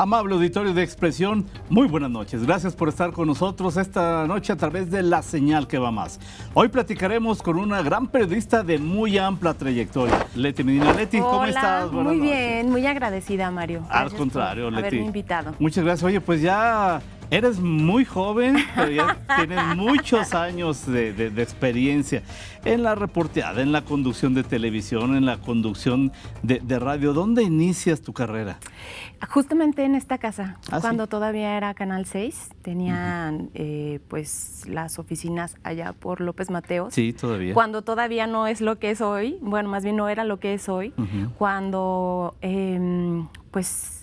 Amable auditorio de Expresión, muy buenas noches. Gracias por estar con nosotros esta noche a través de La Señal que va más. Hoy platicaremos con una gran periodista de muy amplia trayectoria, Leti Medina. Leti, ¿cómo estás? Buenas noches. Muy bien, muy agradecida, Mario. Al contrario, Leti. Haberme invitado. Muchas gracias. Oye, pues ya eres muy joven, pero ya tienes muchos años de experiencia en la reporteada, en la conducción de televisión, en la conducción de radio. ¿Dónde inicias tu carrera? Justamente en esta casa, cuando ¿sí? Todavía era Canal 6, tenían pues las oficinas allá por López Mateos. Sí, todavía. Cuando todavía no es lo que es hoy, bueno, más bien no era lo que es hoy, cuando pues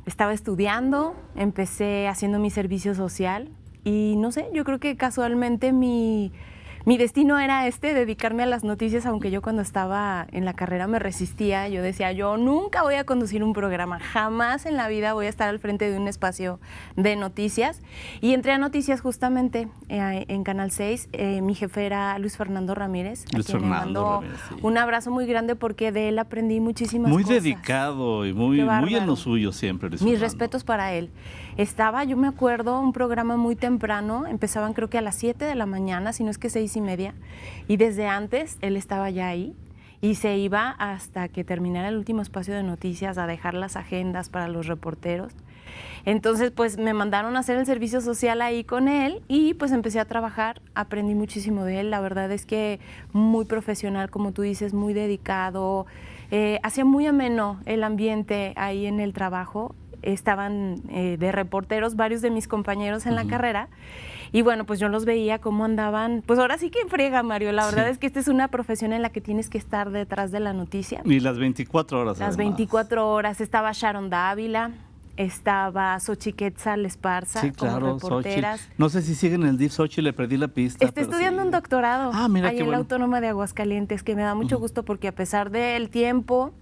estaba estudiando, empecé haciendo mi servicio social y no sé, yo creo que casualmente mi destino era dedicarme a las noticias, aunque yo cuando estaba en la carrera me resistía. Yo decía, yo nunca voy a conducir un programa, jamás en la vida voy a estar al frente de un espacio de noticias. Y entré a noticias justamente en Canal 6. Mi jefe era Luis Fernando Ramírez, a quien le mando un abrazo muy grande porque de él aprendí muchísimas cosas. Muy dedicado y muy en lo suyo siempre. Luis Mis Fernando. respetos para él. Yo me acuerdo, un programa muy temprano, empezaban creo que a las 7 de la mañana, si no es que 6:30, y desde antes él estaba ya ahí y se iba hasta que terminara el último espacio de noticias a dejar las agendas para los reporteros. Entonces, pues me mandaron a hacer el servicio social ahí con él y pues empecé a trabajar, aprendí muchísimo de él. La verdad es que muy profesional, como tú dices, muy dedicado, hacía muy ameno el ambiente ahí en el trabajo. Estaban de reporteros varios de mis compañeros en la carrera y bueno, pues yo los veía cómo andaban, pues ahora sí que en friega, Mario, la verdad es que esta es una profesión en la que tienes que estar detrás de la noticia. Y las 24 horas. Las 24 horas, estaba Sharon Dávila, estaba Xochitl Quetzal Esparza, sí, claro, como reporteras. Xochitl. No sé si siguen el DIF Xochitl, le perdí la pista. Está estudiando un doctorado mira, ahí en la Autónoma de Aguascalientes, que me da mucho gusto porque a pesar del tiempo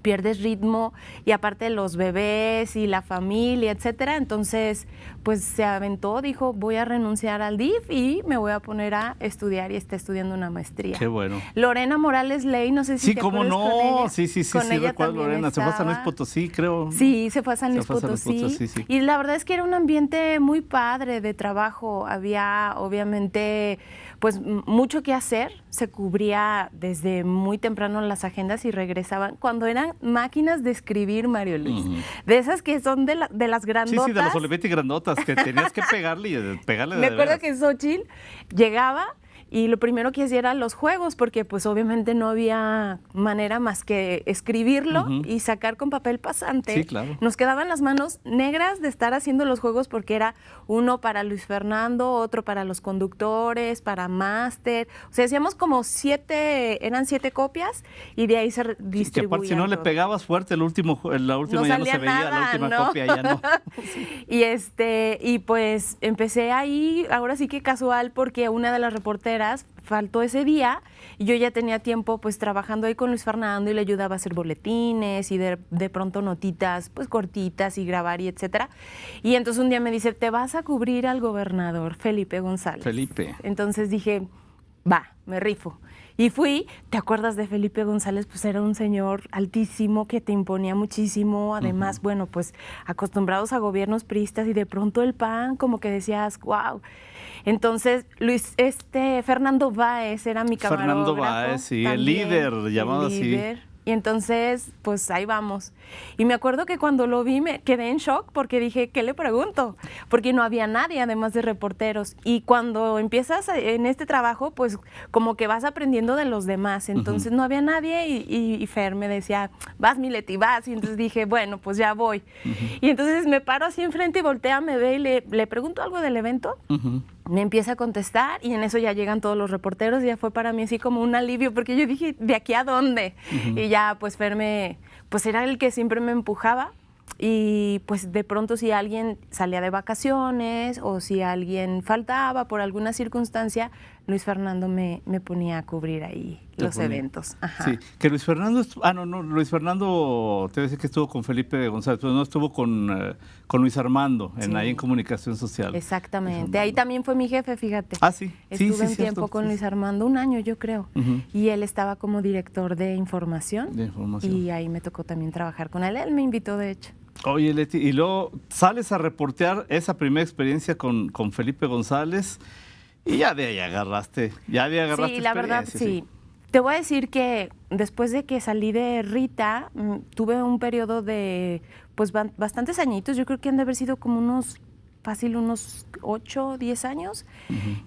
pierdes ritmo y aparte los bebés y la familia, etcétera. Entonces, pues se aventó, dijo, voy a renunciar al DIF y me voy a poner a estudiar y está estudiando una maestría. Qué bueno. Lorena Morales Ley, no sé si sí, te cómo acuerdas no. con ella. Sí, recuerdo Lorena. Se fue a San Luis Potosí, creo. Sí, se fue a San Luis Potosí. Sí. Y la verdad es que era un ambiente muy padre de trabajo. Había, obviamente, pues mucho que hacer. Se cubría desde muy temprano las agendas y regresaban cuando eran máquinas de escribir, Mario Luis. De esas que son de las grandotas. Sí, de las Olivetti grandotas, que tenías que pegarle Me acuerdo que Xochitl llegaba y lo primero que hacía eran los juegos, porque pues obviamente no había manera más que escribirlo y sacar con papel pasante. Sí, claro. Nos quedaban las manos negras de estar haciendo los juegos porque era uno para Luis Fernando, otro para los conductores, para máster. O sea, hacíamos como 7, eran 7 copias y de ahí se distribuían. Sí, que aparte si no le pegabas fuerte, la última no ya no se veía, la última copia ya no. Y pues empecé ahí, ahora sí que casual, porque una de las reporteras faltó ese día y yo ya tenía tiempo pues trabajando ahí con Luis Fernando y le ayudaba a hacer boletines y de pronto notitas pues cortitas y grabar y etcétera. Y entonces un día me dice, te vas a cubrir al gobernador Felipe González. Felipe. Entonces dije, va, me rifo. Y fui, ¿te acuerdas de Felipe González? Pues era un señor altísimo que te imponía muchísimo, además, bueno, pues acostumbrados a gobiernos priistas y de pronto el PAN, como que decías, wow. Entonces, Fernando Báez era mi camarógrafo. Fernando Báez, sí, también, el líder, llamado así. Y entonces, pues ahí vamos. Y me acuerdo que cuando lo vi me quedé en shock porque dije, ¿qué le pregunto? Porque no había nadie además de reporteros. Y cuando empiezas en este trabajo, pues como que vas aprendiendo de los demás. Entonces no había nadie y Fer me decía, vas mi Leti, vas. Y entonces dije, bueno, pues ya voy. Y entonces me paro así enfrente y voltea, me ve y le pregunto algo del evento. Me empieza a contestar y en eso ya llegan todos los reporteros y ya fue para mí así como un alivio porque yo dije, ¿de aquí a dónde? Y ya pues Fer pues era el que siempre me empujaba y pues de pronto si alguien salía de vacaciones o si alguien faltaba por alguna circunstancia, Luis Fernando me ponía a cubrir ahí los eventos. Ajá. Sí, que Luis Fernando, Luis Fernando, te decía que estuvo con Felipe González, pero no estuvo con Luis Armando, ahí en Comunicación Social. Exactamente, ahí también fue mi jefe, fíjate. Sí. Estuve un tiempo con Luis Armando, un año yo creo, y él estaba como director de información. Y ahí me tocó también trabajar con él, él me invitó de hecho. Oye, Leti, y luego sales a reportear esa primera experiencia con Felipe González y ya de ahí agarraste Sí, la verdad, sí. Te voy a decir que después de que salí de Rita, tuve un periodo de pues bastantes añitos, yo creo que han de haber sido como unos 8, 10 años,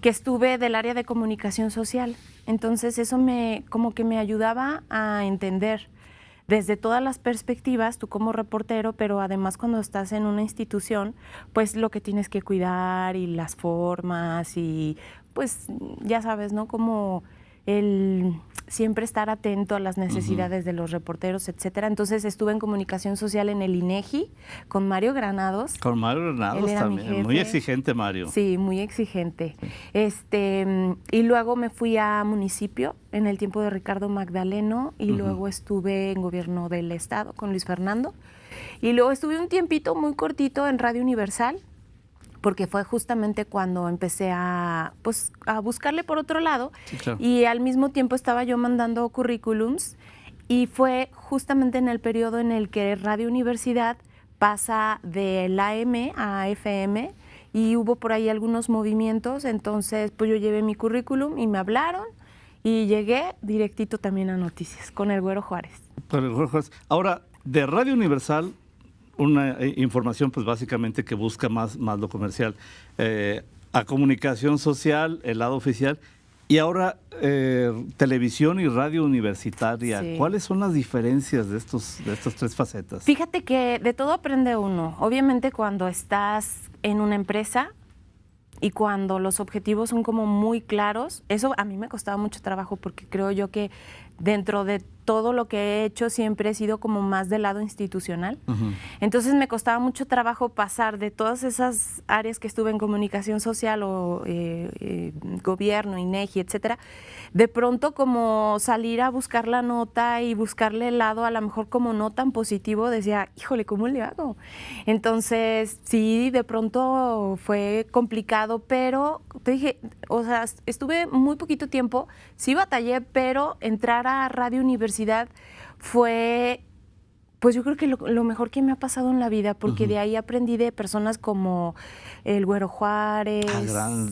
que estuve del área de comunicación social. Entonces eso como que me ayudaba a entender desde todas las perspectivas, tú como reportero, pero además cuando estás en una institución, pues lo que tienes que cuidar y las formas y pues ya sabes, ¿no? Como el siempre estar atento a las necesidades de los reporteros, etcétera. Entonces estuve en comunicación social en el INEGI con Mario Granados. Con Mario Granados también, muy exigente Mario. Sí, muy exigente. Y luego me fui a municipio en el tiempo de Ricardo Magdaleno y luego estuve en gobierno del estado con Luis Fernando. Y luego estuve un tiempito muy cortito en Radio Universal, porque fue justamente cuando empecé a buscarle por otro lado. Sí, claro. Y al mismo tiempo estaba yo mandando currículums y fue justamente en el periodo en el que Radio Universidad pasa del AM a FM y hubo por ahí algunos movimientos, entonces pues yo llevé mi currículum y me hablaron y llegué directito también a Noticias con el Güero Juárez. Con el Güero Juárez. Ahora, de Radio Universal, una información pues básicamente que busca más lo comercial, a comunicación social, el lado oficial, y ahora televisión y radio universitaria. Sí. ¿Cuáles son las diferencias de estos tres facetas? Fíjate que de todo aprende uno. Obviamente cuando estás en una empresa y cuando los objetivos son como muy claros, eso a mí me costaba mucho trabajo porque creo yo que dentro de todo lo que he hecho siempre he sido como más del lado institucional. Entonces me costaba mucho trabajo pasar de todas esas áreas que estuve en comunicación social o gobierno, INEGI, etcétera, de pronto como salir a buscar la nota y buscarle el lado a lo mejor como no tan positivo, decía, híjole, ¿cómo le hago? Entonces sí, de pronto fue complicado, pero te dije, o sea, estuve muy poquito tiempo, sí batallé, pero entrar a Radio Universidad fue, pues yo creo que lo mejor que me ha pasado en la vida, porque de ahí aprendí de personas como el Güero Juárez.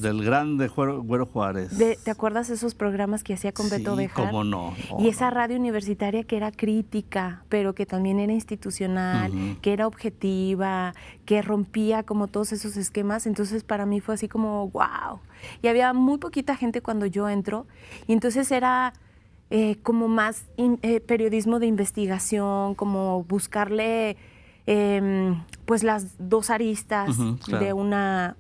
Del grande Güero Juárez. ¿Te acuerdas esos programas que hacía con Beto Bejar? Sí, cómo no. Y esa radio universitaria que era crítica, pero que también era institucional, que era objetiva, que rompía como todos esos esquemas. Entonces para mí fue así como, wow. Y había muy poquita gente cuando yo entro, y entonces era como más periodismo de investigación, como buscarle pues las dos aristas claro.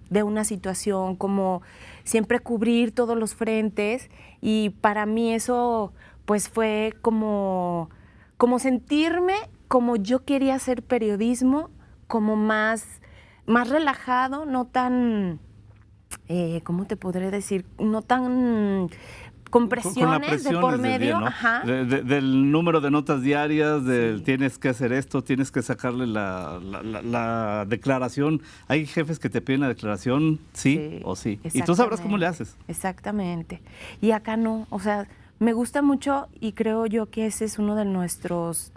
de una situación, como siempre cubrir todos los frentes, y para mí eso pues fue como sentirme como yo quería hacer periodismo, como más relajado, no tan, ¿cómo te podré decir? No tan con presiones de por medio, ¿no? Del número de notas diarias, del tienes que hacer esto, tienes que sacarle la declaración. Hay jefes que te piden la declaración sí o sí, y tú sabrás cómo le haces. Exactamente. Y acá no, o sea, me gusta mucho y creo yo que ese es uno de nuestros...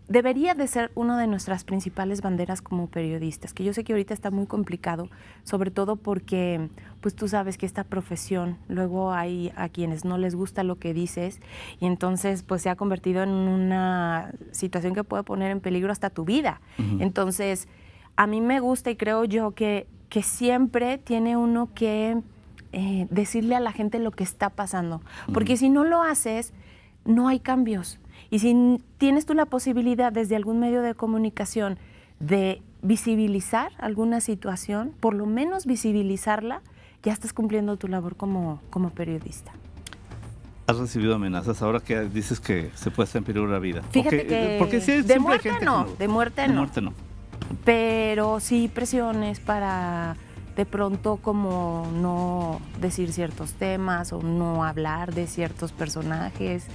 Debería de ser una de nuestras principales banderas como periodistas, que yo sé que ahorita está muy complicado, sobre todo porque pues tú sabes que esta profesión, luego hay a quienes no les gusta lo que dices y entonces pues se ha convertido en una situación que puede poner en peligro hasta tu vida. Entonces, a mí me gusta y creo yo que siempre tiene uno que decirle a la gente lo que está pasando, porque si no lo haces, no hay cambios. Y si tienes tú la posibilidad desde algún medio de comunicación de visibilizar alguna situación, por lo menos visibilizarla, ya estás cumpliendo tu labor como periodista. ¿Has recibido amenazas ahora que dices que se puede estar en peligro la vida? Fíjate porque sí, de muerte no, de muerte no. Pero sí presiones para de pronto como no decir ciertos temas o no hablar de ciertos personajes,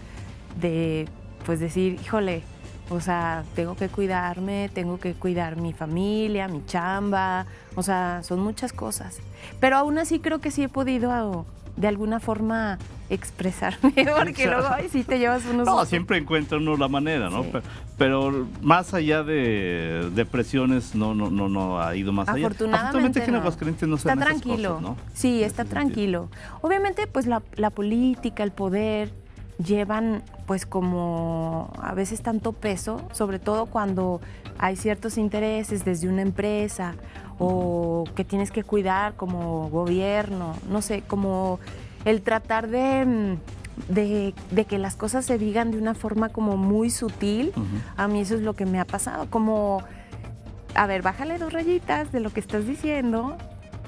de pues decir, híjole, o sea, tengo que cuidarme, tengo que cuidar mi familia, mi chamba, o sea, son muchas cosas. Pero aún así creo que sí he podido de alguna forma expresarme, porque luego sí te llevas unos... No, siempre encuentra uno la manera, ¿no? Sí. Pero más allá de presiones, no ha ido más allá. Afortunadamente aquí en no. Aguascalientes no se Está dan esas tranquilo. cosas, ¿no? Sí, En está ese tranquilo. Obviamente, pues la política, el poder llevan pues como a veces tanto peso, sobre todo cuando hay ciertos intereses desde una empresa o que tienes que cuidar como gobierno, no sé, como el tratar de que las cosas se digan de una forma como muy sutil. A mí eso es lo que me ha pasado, como, a ver, bájale 2 rayitas de lo que estás diciendo,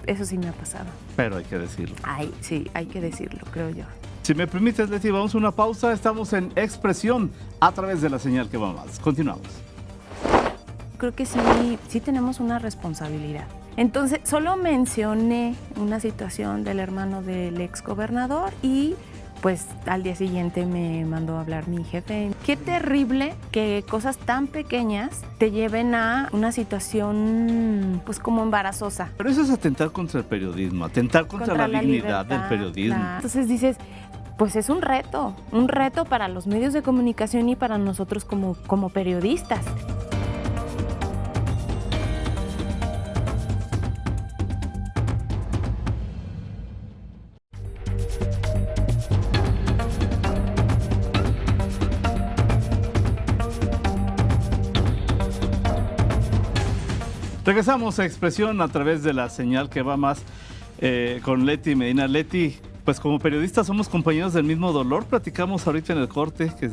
eso sí me ha pasado. Pero hay que decirlo. Ay, sí, hay que decirlo, creo yo. Si me permites, Leti, vamos a una pausa. Estamos en Expresión a través de la señal que va más. Continuamos. Creo que sí tenemos una responsabilidad. Entonces, solo mencioné una situación del hermano del exgobernador y pues al día siguiente me mandó a hablar mi jefe. Qué terrible que cosas tan pequeñas te lleven a una situación pues como embarazosa. Pero eso es atentar contra el periodismo, atentar contra la dignidad del periodismo. Claro. Entonces dices, pues es un reto para los medios de comunicación y para nosotros como periodistas. Regresamos a Expresión a través de la señal que va más con Leti Medina. Leti, pues como periodistas somos compañeros del mismo dolor. Platicamos ahorita en el corte que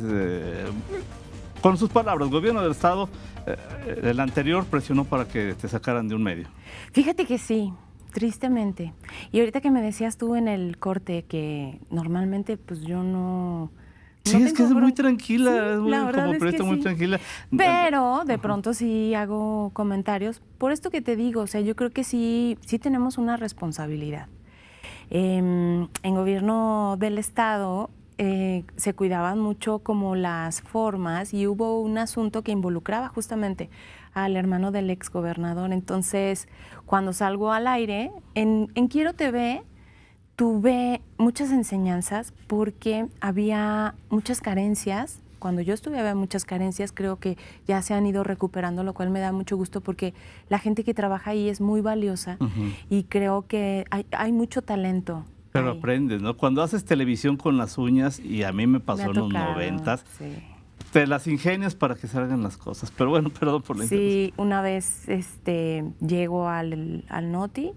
con sus palabras, el gobierno del estado, el anterior presionó para que te sacaran de un medio. Fíjate que sí, tristemente. Y ahorita que me decías tú en el corte que normalmente pues yo no... Sí, es que es muy tranquila, sí, es muy, como periodista muy tranquila. Pero de pronto sí hago comentarios. Por esto que te digo, o sea, yo creo que sí tenemos una responsabilidad. En gobierno del estado se cuidaban mucho como las formas y hubo un asunto que involucraba justamente al hermano del exgobernador. Entonces, cuando salgo al aire, en Quiero TV, tuve muchas enseñanzas porque había muchas carencias. Cuando yo estuve había muchas carencias, creo que ya se han ido recuperando, lo cual me da mucho gusto porque la gente que trabaja ahí es muy valiosa y creo que hay mucho talento. Pero ahí. aprendes, ¿no? Cuando haces televisión con las uñas, y a mí me pasó en los 90s, sí. Te las ingenias para que salgan las cosas. Pero bueno, perdón por la interrupción. Sí, una vez llego al Noti.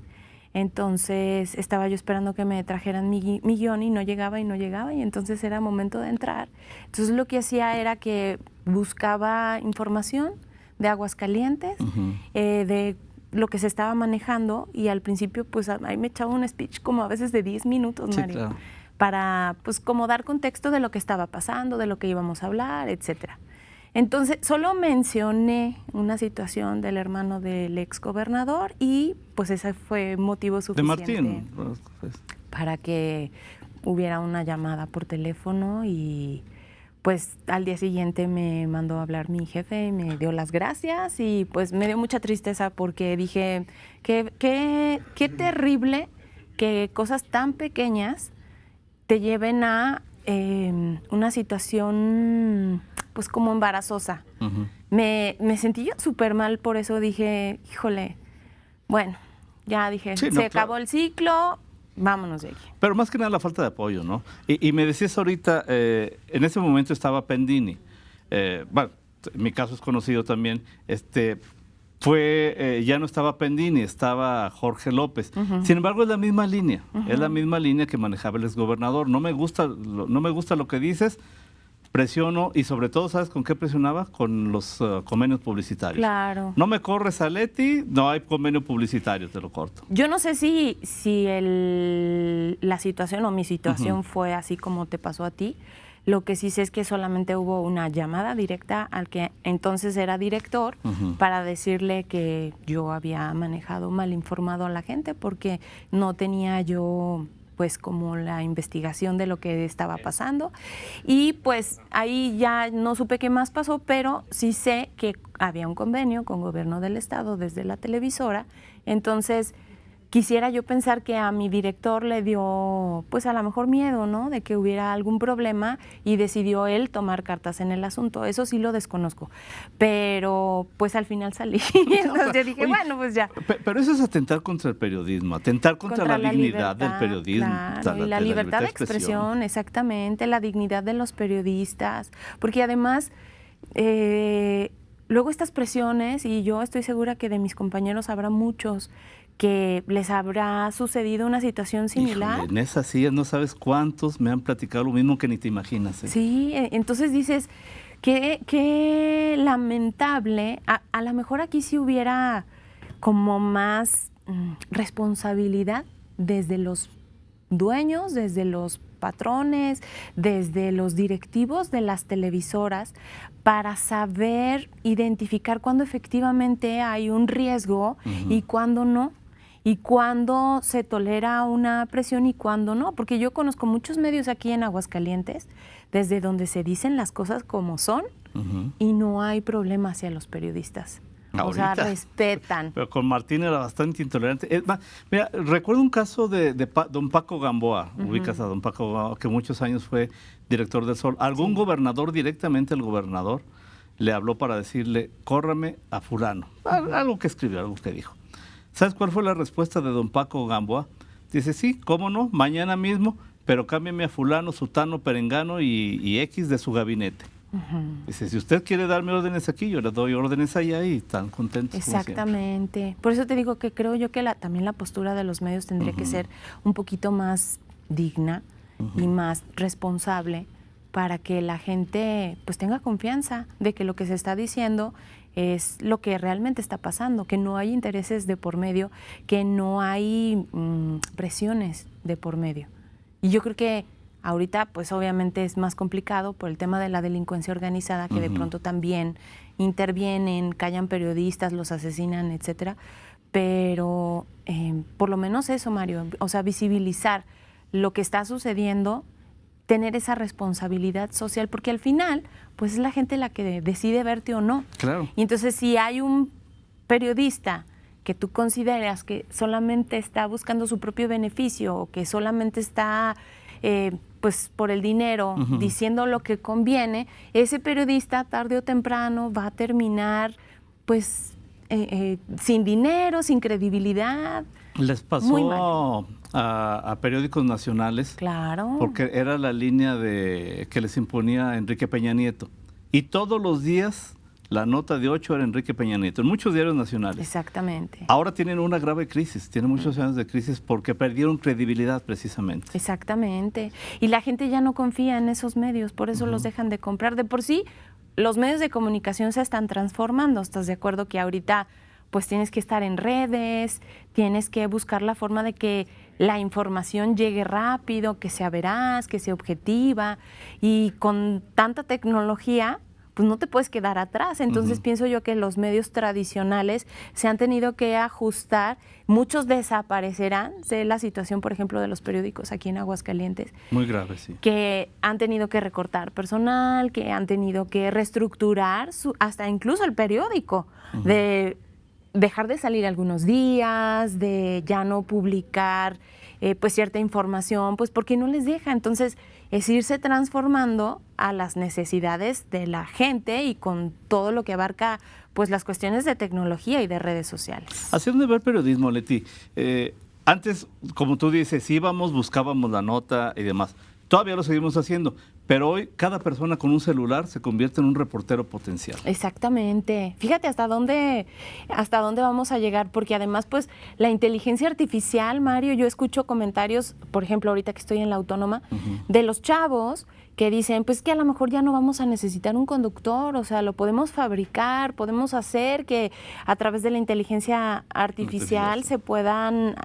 Entonces estaba yo esperando que me trajeran mi guión y no llegaba y entonces era momento de entrar. Entonces lo que hacía era que buscaba información de Aguascalientes, de lo que se estaba manejando y al principio pues ahí me echaba un speech como a veces de 10 minutos, Mario, claro, para pues como dar contexto de lo que estaba pasando, de lo que íbamos a hablar, etcétera. Entonces, solo mencioné una situación del hermano del exgobernador y pues ese fue motivo suficiente de Martín, pues, para que hubiera una llamada por teléfono y pues al día siguiente me mandó a hablar mi jefe y me dio las gracias y pues me dio mucha tristeza porque dije, qué terrible que cosas tan pequeñas te lleven a una situación pues como embarazosa. Me sentí yo súper mal, por eso dije, híjole, bueno, ya dije, sí, se acabó el ciclo, vámonos de aquí. Pero más que nada la falta de apoyo, ¿no? Y me decías ahorita, en ese momento estaba Pendini. Bueno, mi caso es conocido también. Ya no estaba Pendini, estaba Jorge López. Sin embargo, es la misma línea. Es la misma línea que manejaba el exgobernador. No me gusta lo que dices. Presiono y sobre todo, ¿sabes con qué presionaba? Con los convenios publicitarios. Claro. No me corres a Leti, no hay convenio publicitario, te lo corto. Yo no sé si la situación o mi situación fue así como te pasó a ti. Lo que sí sé es que solamente hubo una llamada directa al que entonces era director para decirle que yo había manejado mal informado a la gente porque no tenía yo pues como la investigación de lo que estaba pasando y pues ahí ya no supe qué más pasó, pero sí sé que había un convenio con gobierno del estado desde la televisora, entonces quisiera yo pensar que a mi director le dio, pues a lo mejor miedo, ¿no? De que hubiera algún problema y decidió él tomar cartas en el asunto. Eso sí lo desconozco. Pero pues al final salí. Entonces yo dije, Oye, bueno, pues ya. Pero eso es atentar contra el periodismo, atentar contra la dignidad del periodismo. Claro, y la libertad de expresión, exactamente, la dignidad de los periodistas. Porque además, luego estas presiones, y yo estoy segura que de mis compañeros habrá muchos que les habrá sucedido una situación similar. Híjole, en esas sillas no sabes cuántos me han platicado lo mismo que ni te imaginas. Sí, entonces dices, qué lamentable. A lo mejor aquí sí hubiera como más responsabilidad desde los dueños, desde los patrones, desde los directivos de las televisoras, para saber identificar cuándo efectivamente hay un riesgo y cuándo no. Y cuándo se tolera una presión y cuándo no. Porque yo conozco muchos medios aquí en Aguascalientes, desde donde se dicen las cosas como son y no hay problema hacia los periodistas. Ahorita, o sea, respetan. Pero con Martín era bastante intolerante. Es más, mira, recuerdo un caso de don Paco Gamboa, ubicas a don Paco Gamboa, que muchos años fue director del Sol. Algún gobernador, directamente el gobernador, le habló para decirle, córrame a fulano. Algo que escribió, algo que dijo. ¿Sabes cuál fue la respuesta de don Paco Gamboa? Dice, sí, cómo no, mañana mismo, pero cámbiame a fulano, sutano, perengano y X de su gabinete. Dice, si usted quiere darme órdenes aquí, yo le doy órdenes allá y están contentos. Exactamente. Por eso te digo que creo yo que también la postura de los medios tendría que ser un poquito más digna y más responsable para que la gente pues tenga confianza de que lo que se está diciendo es lo que realmente está pasando, que no hay intereses de por medio, que no hay presiones de por medio. Y yo creo que ahorita, pues obviamente es más complicado por el tema de la delincuencia organizada, que de pronto también intervienen, callan periodistas, los asesinan, etcétera. Pero por lo menos eso, Mario, o sea, visibilizar lo que está sucediendo, tener esa responsabilidad social, porque al final, pues es la gente la que decide verte o no. Claro. Y entonces, si hay un periodista que tú consideras que solamente está buscando su propio beneficio o que solamente está pues por el dinero diciendo lo que conviene, ese periodista tarde o temprano va a terminar pues sin dinero, sin credibilidad. Les pasó a periódicos nacionales. Claro. Porque era la línea que les imponía Enrique Peña Nieto. Y todos los días la nota de 8 era Enrique Peña Nieto, en muchos diarios nacionales. Exactamente. Ahora tienen una grave crisis, tienen muchos años de crisis porque perdieron credibilidad precisamente. Exactamente. Y la gente ya no confía en esos medios, por eso los dejan de comprar. De por sí, los medios de comunicación se están transformando. ¿Estás de acuerdo que ahorita pues tienes que estar en redes, tienes que buscar la forma de que la información llegue rápido, que sea veraz, que sea objetiva, y con tanta tecnología pues no te puedes quedar atrás. Entonces pienso yo que los medios tradicionales se han tenido que ajustar, muchos desaparecerán. Sé la situación, por ejemplo, de los periódicos aquí en Aguascalientes. Muy grave, sí. Que han tenido que recortar personal, que han tenido que reestructurar hasta incluso el periódico, de dejar de salir algunos días, de ya no publicar pues cierta información, pues porque no les deja. Entonces es irse transformando a las necesidades de la gente y con todo lo que abarca pues las cuestiones de tecnología y de redes sociales. Hacia dónde va el periodismo, Leti. Antes, como tú dices, íbamos, buscábamos la nota y demás. Todavía lo seguimos haciendo, pero hoy cada persona con un celular se convierte en un reportero potencial. Exactamente. Fíjate hasta dónde vamos a llegar, porque además, pues, la inteligencia artificial, Mario, yo escucho comentarios, por ejemplo, ahorita que estoy en la Autónoma, de los chavos que dicen, pues que a lo mejor ya no vamos a necesitar un conductor, o sea, lo podemos fabricar, podemos hacer que a través de la inteligencia artificial se puedan,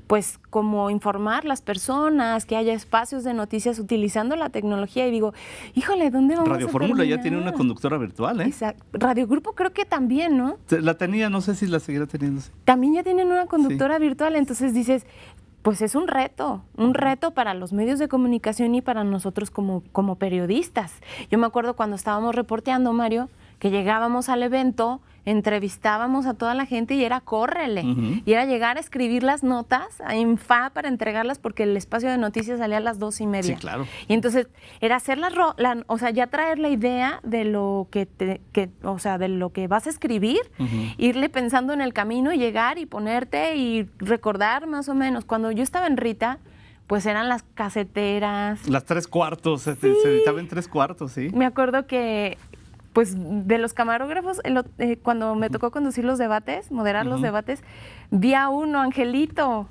pues, como informar las personas, que haya espacios de noticias utilizando la tecnología. Y digo, híjole, ¿dónde vamos Radio a Fórmula terminar? ya tiene una conductora virtual, ¿eh? Exacto. Radio Grupo creo que también, ¿no? La tenía, no sé si la seguirá teniendo. Sí. También ya tienen una conductora virtual, entonces dices, pues es un reto para los medios de comunicación y para nosotros como periodistas. Yo me acuerdo cuando estábamos reporteando, Mario, que llegábamos al evento, entrevistábamos a toda la gente y era córrele. Y era llegar a escribir las notas en FA para entregarlas porque el espacio de noticias salía a las 2:30. Sí, claro. Y entonces era hacer o sea, ya traer la idea de lo o sea, de lo que vas a escribir, irle pensando en el camino y llegar y ponerte y recordar más o menos. Cuando yo estaba en Rita, pues eran las caseteras. Las 3/4, se editaba en 3/4, sí. Me acuerdo que, pues, de los camarógrafos, cuando me tocó conducir los debates, moderar los debates, vi a uno, Angelito.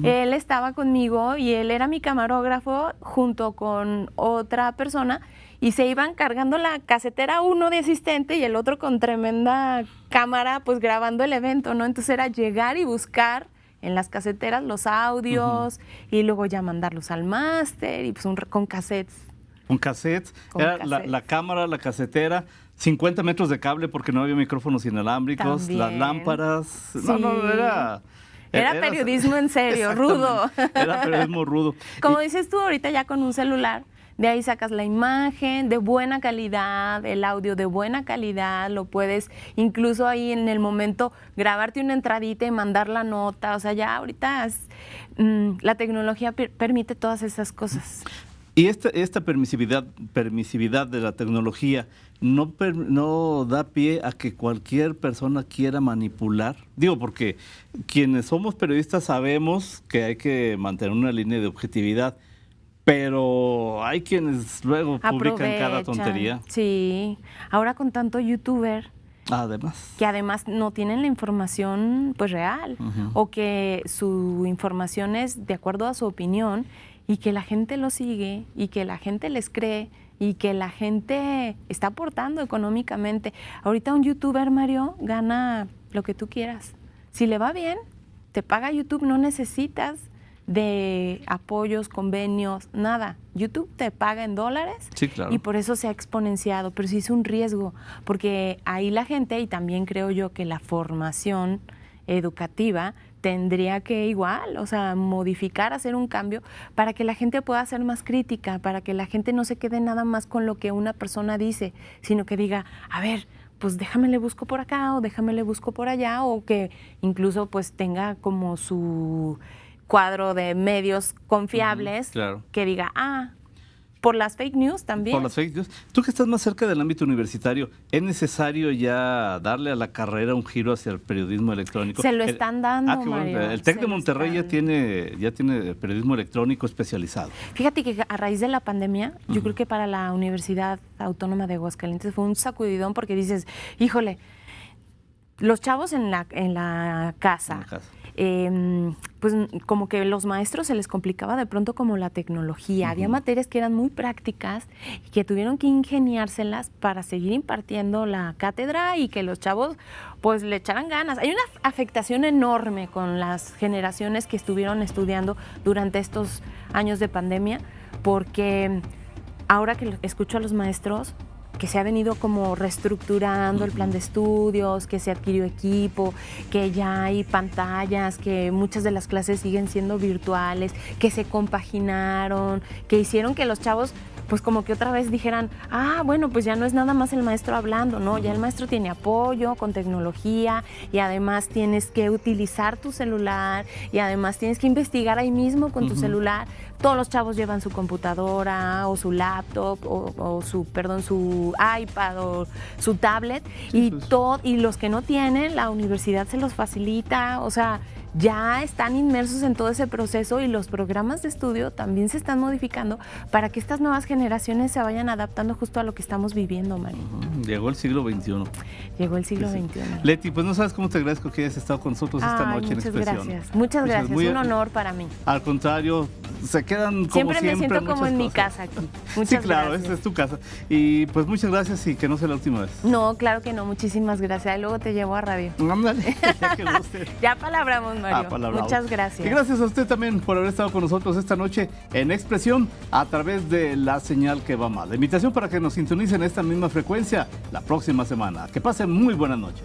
Él estaba conmigo y él era mi camarógrafo junto con otra persona y se iban cargando la casetera, uno de asistente y el otro con tremenda cámara, pues grabando el evento, ¿no? Entonces era llegar y buscar en las caseteras los audios y luego ya mandarlos al máster y pues con cassettes. Con cassettes, era la cámara, la casetera, 50 metros de cable porque no había micrófonos inalámbricos, También. las lámparas. Sí. Era periodismo en serio, rudo. Era periodismo rudo. Como dices tú, ahorita ya con un celular, de ahí sacas la imagen de buena calidad, el audio de buena calidad, lo puedes incluso ahí en el momento grabarte una entradita y mandar la nota. O sea, ya ahorita la tecnología permite todas esas cosas. Y esta permisividad de la tecnología no da pie a que cualquier persona quiera manipular. Digo, porque quienes somos periodistas sabemos que hay que mantener una línea de objetividad, pero hay quienes luego publican cada tontería. Sí, ahora con tanto youtuber. Además. Que además no tienen la información pues real, o que su información es de acuerdo a su opinión y que la gente lo sigue y que la gente les cree y que la gente está aportando económicamente. Ahorita un youtuber, Mario, gana lo que tú quieras. Si le va bien, te paga YouTube, no necesitas de apoyos, convenios, nada. YouTube te paga en dólares. Sí, claro. Y por eso se ha exponenciado, pero sí es un riesgo, porque ahí la gente, y también creo yo que la formación educativa tendría que igual, o sea, modificar, hacer un cambio para que la gente pueda ser más crítica, para que la gente no se quede nada más con lo que una persona dice, sino que diga, a ver, pues déjame le busco por acá o déjame le busco por allá, o que incluso pues tenga como su cuadro de medios confiables, claro, que diga, por las fake news también. Por las fake news. Tú que estás más cerca del ámbito universitario, ¿es necesario ya darle a la carrera un giro hacia el periodismo electrónico? Se lo están dando, qué Mario. Bueno. El TEC de Monterrey ya tiene periodismo electrónico especializado. Fíjate que a raíz de la pandemia, yo creo que para la Universidad Autónoma de Aguascalientes fue un sacudidón porque dices, híjole, los chavos en la casa. Pues como que los maestros se les complicaba de pronto como la tecnología. Había materias que eran muy prácticas y que tuvieron que ingeniárselas para seguir impartiendo la cátedra y que los chavos pues le echaran ganas. Hay una afectación enorme con las generaciones que estuvieron estudiando durante estos años de pandemia, porque ahora que escucho a los maestros, que se ha venido como reestructurando el plan de estudios, que se adquirió equipo, que ya hay pantallas, que muchas de las clases siguen siendo virtuales, que se compaginaron, que hicieron que los chavos pues como que otra vez dijeran, bueno, pues ya no es nada más el maestro hablando, ¿no? Ya el maestro tiene apoyo con tecnología y además tienes que utilizar tu celular y además tienes que investigar ahí mismo con tu celular. Todos los chavos llevan su computadora o su laptop o su iPad o su tablet, sí, y los que no tienen, la universidad se los facilita, o sea, ya están inmersos en todo ese proceso y los programas de estudio también se están modificando para que estas nuevas generaciones se vayan adaptando justo a lo que estamos viviendo, Mario. Llegó el siglo XXI. Llegó el siglo XXI. Leti, pues no sabes cómo te agradezco que hayas estado con nosotros esta noche en Expresión. Muchas gracias, un honor para mí. Al contrario, se quedan como siempre. Siempre me siento como en mi casa aquí. Muchas claro, gracias. Esta es tu casa. Y pues muchas gracias y que no sea la última vez. No, claro que no, muchísimas gracias. Y luego te llevo a radio. Ándale, ya que guste. Ya palabramos, Mario. Muchas gracias. Y gracias a usted también por haber estado con nosotros esta noche en Expresión a través de la señal que va mal. La invitación para que nos sintonicen esta misma frecuencia la próxima semana. Que pasen muy buenas noches.